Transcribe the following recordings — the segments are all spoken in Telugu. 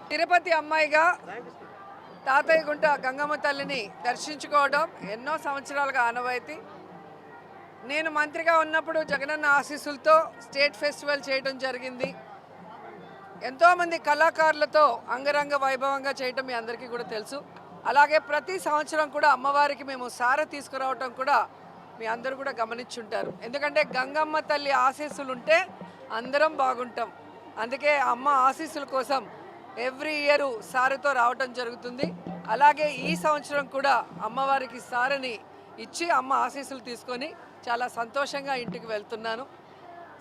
తిరుపతి అమ్మాయిగా తాతయ్య గుంట గంగమ్మ తల్లిని దర్శించుకోవడం ఎన్నో సంవత్సరాలుగా ఆనవాయితీ. నేను మంత్రిగా ఉన్నప్పుడు జగనన్న ఆశీస్సులతో స్టేట్ ఫెస్టివల్ చేయడం జరిగింది. ఎంతోమంది కళాకారులతో అంగరంగ వైభవంగా చేయటం మీ అందరికీ కూడా తెలుసు. అలాగే ప్రతి సంవత్సరం కూడా అమ్మవారికి మేము సార తీసుకురావటం కూడా మీ అందరూ కూడా గమనించుంటారు. ఎందుకంటే గంగమ్మ తల్లి ఆశీస్సులు ఉంటే అందరం బాగుంటాం. అందుకే అమ్మ ఆశీస్సుల కోసం ఎవ్రీ ఇయర్ సారతో రావటం జరుగుతుంది. అలాగే ఈ సంవత్సరం కూడా అమ్మవారికి సారని ఇచ్చి అమ్మ ఆశీస్సులు తీసుకొని చాలా సంతోషంగా ఇంటికి వెళ్తున్నాను.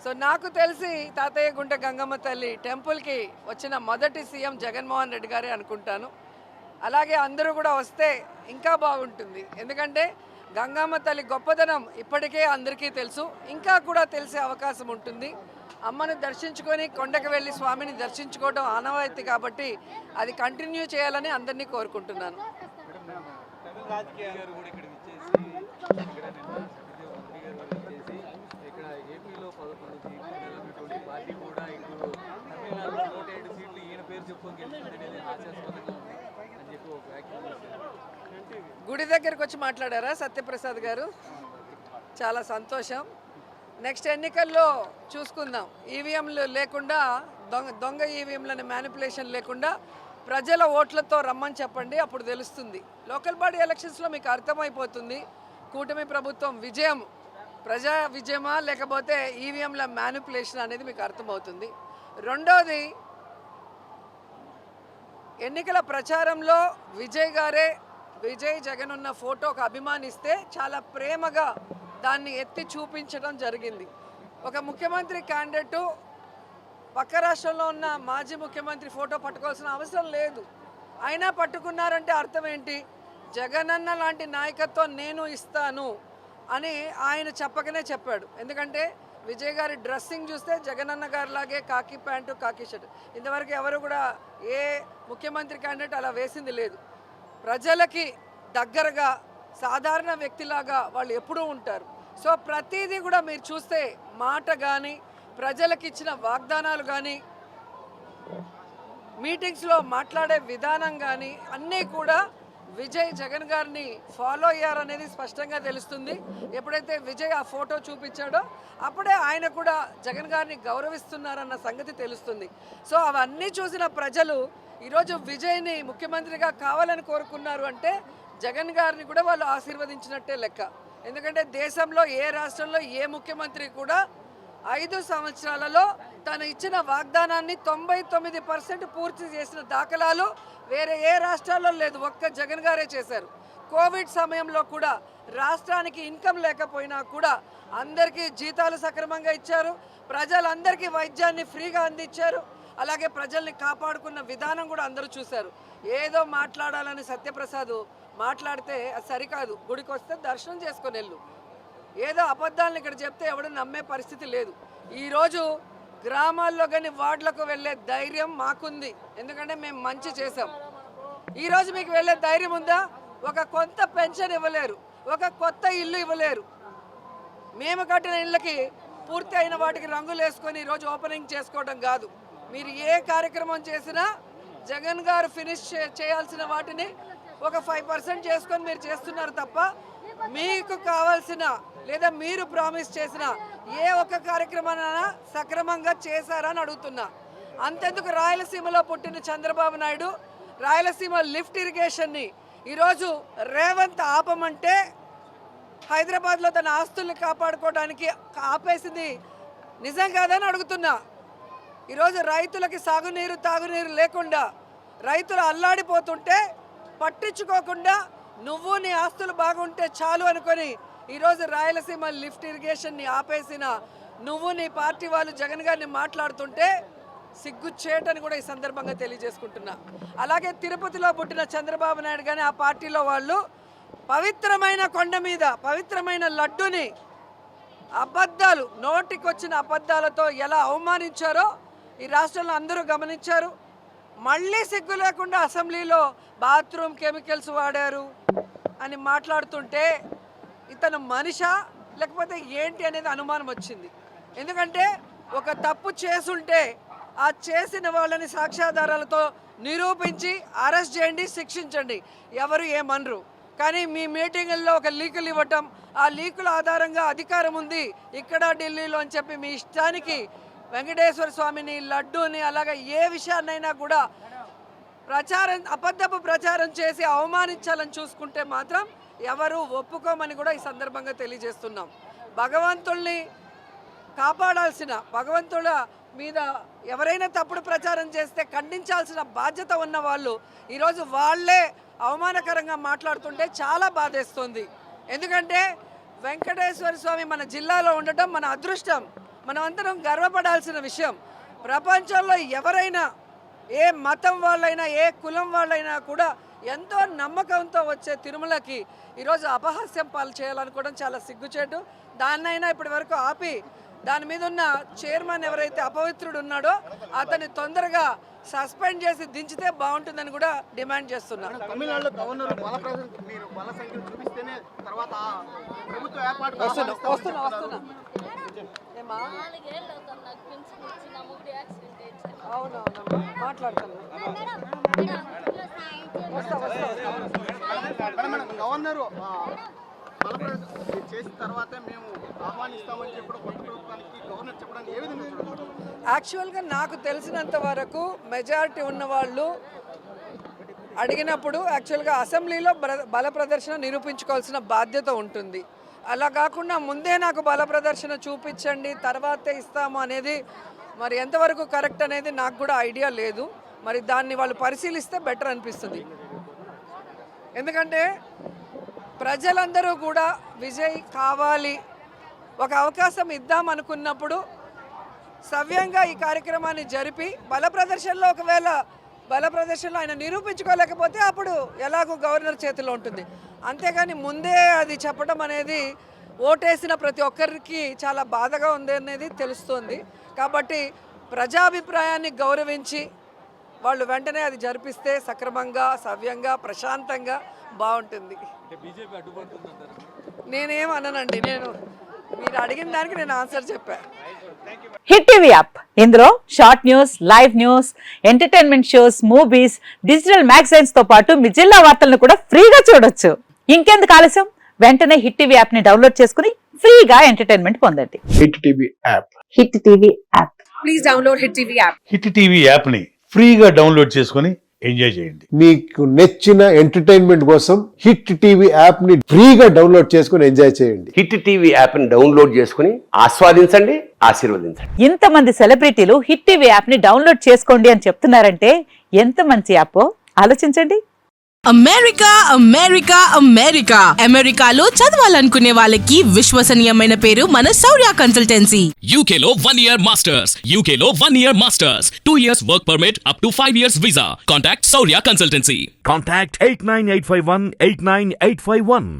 సో నాకు తెలిసి తాతయ్య గుంట గంగమ్మ తల్లి టెంపుల్కి వచ్చిన మొదటి సీఎం జగన్మోహన్ రెడ్డి గారే అనుకుంటాను. అలాగే అందరూ కూడా వస్తే ఇంకా బాగుంటుంది. ఎందుకంటే గంగమ్మ తల్లి గొప్పదనం ఇప్పటికే అందరికీ తెలుసు, ఇంకా కూడా తెలిసే అవకాశం ఉంటుంది. అమ్మను దర్శించుకొని కొండకు వెళ్ళి స్వామిని దర్శించుకోవడం ఆనవాయితీ కాబట్టి అది కంటిన్యూ చేయాలని అందరినీ కోరుకుంటున్నాను. గుడి దగ్గరకు వచ్చి మాట్లాడారా సత్యప్రసాద్ గారు? చాలా సంతోషం. నెక్స్ట్ ఎన్నికల్లో చూసుకుందాం. ఈవీఎంలు లేకుండా, దొంగ ఈవీఎంలని మ్యానిపులేషన్ లేకుండా ప్రజల ఓట్లతో రమ్మని చెప్పండి, అప్పుడు తెలుస్తుంది. లోకల్ బాడీ ఎలక్షన్స్లో మీకు అర్థమైపోతుంది కూటమి ప్రభుత్వం విజయం ప్రజా విజయమా లేకపోతే ఈవీఎంల మ్యానిపులేషన్ అనేది మీకు అర్థమవుతుంది. రెండోది, ఎన్నికల ప్రచారంలో విజయ్ జగన్ ఉన్న ఫోటోకు అభిమానిస్తే చాలా ప్రేమగా దాన్ని ఎత్తి చూపించడం జరిగింది. ఒక ముఖ్యమంత్రి క్యాండిడేటు పక్క రాష్ట్రంలో ఉన్న మాజీ ముఖ్యమంత్రి ఫోటో పట్టుకోవాల్సిన అవసరం లేదు. అయినా పట్టుకున్నారంటే అర్థం ఏంటి? జగనన్న లాంటి నాయకత్వం నేను ఇస్తాను అని ఆయన చెప్పకనే చెప్పాడు. ఎందుకంటే విజయ్ గారి డ్రెస్సింగ్ చూస్తే జగనన్న గారి లాగే కాకి ప్యాంటు కాకి షర్ట్. ఇంతవరకు ఎవరు కూడా ఏ ముఖ్యమంత్రి క్యాండిడేట్ అలా వేసింది లేదు. ప్రజలకి దగ్గరగా సాధారణ వ్యక్తిలాగా వాళ్ళు ఎప్పుడూ ఉంటారు. సో ప్రతిదీ కూడా మీరు చూస్తే మాట కానీ, ప్రజలకు ఇచ్చిన వాగ్దానాలు కానీ, మీటింగ్స్లో మాట్లాడే విధానం కానీ అన్నీ కూడా విజయ్ జగన్ గారిని ఫాలో అయ్యారనేది స్పష్టంగా తెలుస్తుంది. ఎప్పుడైతే విజయ్ ఆ ఫోటో చూపించాడో అప్పుడే ఆయన కూడా జగన్ గారిని గౌరవిస్తున్నారన్న సంగతి తెలుస్తుంది. సో అవన్నీ చూసిన ప్రజలు ఈరోజు విజయ్ని ముఖ్యమంత్రిగా కావాలని కోరుకున్నారు అంటే జగన్ గారిని కూడా వాళ్ళు ఆశీర్వదించినట్టే లెక్క. ఎందుకంటే దేశంలో ఏ రాష్ట్రంలో ఏ ముఖ్యమంత్రి కూడా 5 సంవత్సరాలలో తను ఇచ్చిన వాగ్దానాన్ని 99% పూర్తి చేసిన దాఖలాలు వేరే ఏ రాష్ట్రాల్లో లేదు. ఒక్క జగన్ గారే చేశారు. కోవిడ్ సమయంలో కూడా రాష్ట్రానికి ఇన్కమ్ లేకపోయినా కూడా అందరికీ జీతాలు సక్రమంగా ఇచ్చారు. ప్రజలందరికీ వైద్యాన్ని ఫ్రీగా అందించారు. అలాగే ప్రజల్ని కాపాడుకున్న విధానం కూడా అందరూ చూశారు. ఏదో మాట్లాడాలని సత్యప్రసాద్ మాట్లాడితే అది సరికాదు. గుడికి వస్తే దర్శనం చేసుకొని వెళ్ళు. ఏదో అబద్ధాలను ఇక్కడ చెప్తే ఎవడు నమ్మే పరిస్థితి లేదు. ఈరోజు గ్రామాల్లో కానీ వార్డులకు వెళ్ళే ధైర్యం మాకుంది. ఎందుకంటే మేము మంచి చేసాం. ఈరోజు మీకు వెళ్ళే ధైర్యం ఉందా? ఒక కొత్త పెన్షన్ ఇవ్వలేరు, ఒక కొత్త ఇల్లు ఇవ్వలేరు. మేము కట్టిన ఇళ్ళకి పూర్తి అయిన వాటికి రంగులు వేసుకొని ఈరోజు ఓపెనింగ్ చేసుకోవడం కాదు. మీరు ఏ కార్యక్రమం చేసినా జగన్ గారు ఫినిష్ చేయాల్సిన వాటిని ఒక 5% చేసుకొని మీరు చేస్తున్నారు తప్ప మీకు కావాల్సిన లేదా మీరు ప్రామిస్ చేసిన ఏ ఒక్క కార్యక్రమాన్ని సక్రమంగా చేశారా అని అడుగుతున్నా. అంతెందుకు రాయలసీమలో పుట్టిన చంద్రబాబు నాయుడు రాయలసీమ లిఫ్ట్ ఇరిగేషన్ని ఈరోజు రేవంత్ ఆపమంటే హైదరాబాద్లో తన ఆస్తుల్ని కాపాడుకోవడానికి ఆపేసింది నిజం కాదని అడుగుతున్నా. ఈరోజు రైతులకి సాగునీరు తాగునీరు లేకుండా రైతులు అల్లాడిపోతుంటే పట్టించుకోకుండా నువ్వు నీ ఆస్తులు బాగుంటే చాలు అనుకొని ఈరోజు రాయలసీమ లిఫ్ట్ ఇరిగేషన్ని ఆపేసిన నువ్వు నీ పార్టీ వాళ్ళు జగన్ గారిని మాట్లాడుతుంటే సిగ్గుచేటని కూడా ఈ సందర్భంగా తెలియజేసుకుంటున్నా. అలాగే తిరుపతిలో పుట్టిన చంద్రబాబు నాయుడు కానీ ఆ పార్టీలో వాళ్ళు పవిత్రమైన కొండ మీద పవిత్రమైన లడ్డుని అబద్ధాలు, నోటికొచ్చిన అబద్ధాలతో ఎలా అవమానించారో ఈ రాష్ట్రంలో అందరూ గమనించారు. మళ్ళీ సిగ్గు లేకుండా అసెంబ్లీలో బాత్రూమ్ కెమికల్స్ వాడారు అని మాట్లాడుతుంటే ఇతను మనిషా లేకపోతే ఏంటి అనేది అనుమానం వచ్చింది. ఎందుకంటే ఒక తప్పు చేసుంటే ఆ చేసిన వాళ్ళని సాక్ష్యాధారాలతో నిరూపించి అరెస్ట్ చేయండి, శిక్షించండి, ఎవరు ఏమనరు. కానీ మీ మీటింగుల్లో ఒక లీకులు ఇవ్వటం, ఆ లీకుల ఆధారంగా అధికారం ఉంది ఇక్కడ ఢిల్లీలో అని చెప్పి మీ ఇష్టానికి వెంకటేశ్వర స్వామిని, లడ్డూని, అలాగే ఏ విషయాన్నైనా కూడా అబద్ధపు ప్రచారం చేసి అవమానించాలని చూసుకుంటే మాత్రం ఎవరు ఒప్పుకోమని కూడా ఈ సందర్భంగా తెలియజేస్తున్నాం. భగవంతుల్ని కాపాడాల్సిన, భగవంతుల మీద ఎవరైనా తప్పుడు ప్రచారం చేస్తే ఖండించాల్సిన బాధ్యత ఉన్న వాళ్ళు ఈరోజు వాళ్ళే అవమానకరంగా మాట్లాడుతుంటే చాలా బాధేస్తుంది. ఎందుకంటే వెంకటేశ్వర స్వామి మన జిల్లాలో ఉండటం మన అదృష్టం, మనమందరం గర్వపడాల్సిన విషయం. ప్రపంచంలో ఎవరైనా, ఏ మతం వాళ్ళైనా, ఏ కులం వాళ్ళైనా కూడా ఎంతో నమ్మకంతో వచ్చే తిరుమలకి ఈరోజు అపహాస్యం పాలు చేయాలనుకోవడం చాలా సిగ్గుచేటు. దాన్నైనా ఇప్పటి వరకు ఆపి దాని మీద ఉన్న చైర్మన్ ఎవరైతే అపవిత్రుడు ఉన్నాడో అతన్ని తొందరగా సస్పెండ్ చేసి దించితే బాగుంటుందని కూడా డిమాండ్ చేస్తున్నారు. తమిళనాడులో గవర్నర్ బల సంఖ్యను చూపిస్తేనే తర్వాత ప్రభుత్వ ఏర్పాటు వస్తున్నా అవునవునమ్మా, మాట్లాడతాను. గవర్నరు చేసిన తర్వాత మేము ఆహ్వానిస్తామని చెప్పడం కొత్త ప్రభుత్వానికి గవర్నర్ చెప్పడానికి ఏ విధంగా చూడాలి? యాక్చువల్గా నాకు తెలిసినంత వరకు మెజారిటీ ఉన్న వాళ్ళు అడిగినప్పుడు యాక్చువల్గా అసెంబ్లీలో బల ప్రదర్శన నిరూపించుకోవాల్సిన బాధ్యత ఉంటుంది. అలా కాకుండా ముందే నాకు బల ప్రదర్శన చూపించండి తర్వాతే ఇస్తాము అనేది మరి ఎంతవరకు కరెక్ట్ అనేది నాకు కూడా ఐడియా లేదు. మరి దాన్ని వాళ్ళు పరిశీలిస్తే బెటర్ అనిపిస్తుంది. ఎందుకంటే ప్రజలందరూ కూడా విజయ్ కావాలి, ఒక అవకాశం ఇద్దాం అనుకున్నప్పుడు సవ్యంగా ఈ కార్యక్రమాన్ని జరిపి బల ప్రదర్శనలో ఒకవేళ బల ప్రదర్శనలో ఆయన నిరూపించుకోలేకపోతే అప్పుడు ఎలాగో గవర్నర్ చేతిలో ఉంటుంది. అంతేగాని ముందే అది చెప్పడం అనేది ఓటేసిన ప్రతి ఒక్కరికి చాలా బాధగా ఉంది అనేది తెలుస్తుంది. కాబట్టి ప్రజాభిప్రాయాన్ని గౌరవించి వాళ్ళు వెంటనే అది జరిపిస్తే సక్రమంగా, సవ్యంగా, ప్రశాంతంగా బాగుంటుంది. నేనేం అననండి, మీరు అడిగిన దానికి నేను ఆన్సర్ చెప్పాను. హిట్ టీవీ యాప్, ఇందులో short news, live news, entertainment shows, movies, digital magazines తో పాటు మీ జిల్లా వార్తలను కూడా ఫ్రీగా చూడొచ్చు. ఇంకెందుకు ఆలస్యం, వెంటనే హిట్ టీవీ యాప్ ని డౌన్లోడ్ చేసుకుని ఫ్రీగా ఎంటర్టైన్మెంట్ పొందండి. Hit TV app, hit TV app, please download hit TV app. Hit TV app ని ఫ్రీగా డౌన్లోడ్ చేసుకుని ఎంజాయ్ చేయండి. మీకు నచ్చిన ఎంటర్టైన్మెంట్ కోసం హిట్ టీవీ యాప్ ని ఫ్రీగా డౌన్లోడ్ చేసుకుని ఎంజాయ్ చేయండి. హిట్ టీవీ యాప్ ని డౌన్లోడ్ చేసుకుని ఆస్వాదించండి, ఆశీర్వదించండి. ఇంతమంది సెలబ్రిటీలు హిట్ టీవీ యాప్ ని డౌన్లోడ్ చేసుకోండి అని చెప్తున్నారంటే ఎంత మంచి యాప్ ఆలోచించండి. అమెరికా అమెరికా అమెరికా అమెరికాలో చదవాలనుకునే వాళ్ళకి విశ్వసనీయమైన పేరు మన శౌర్య కన్సల్టెన్సీ. UK లో 1 year masters, UK లో 1 year masters, 2 years work permit up to 5 years visa. Contact Saurya Consultancy. Contact 89851 89851.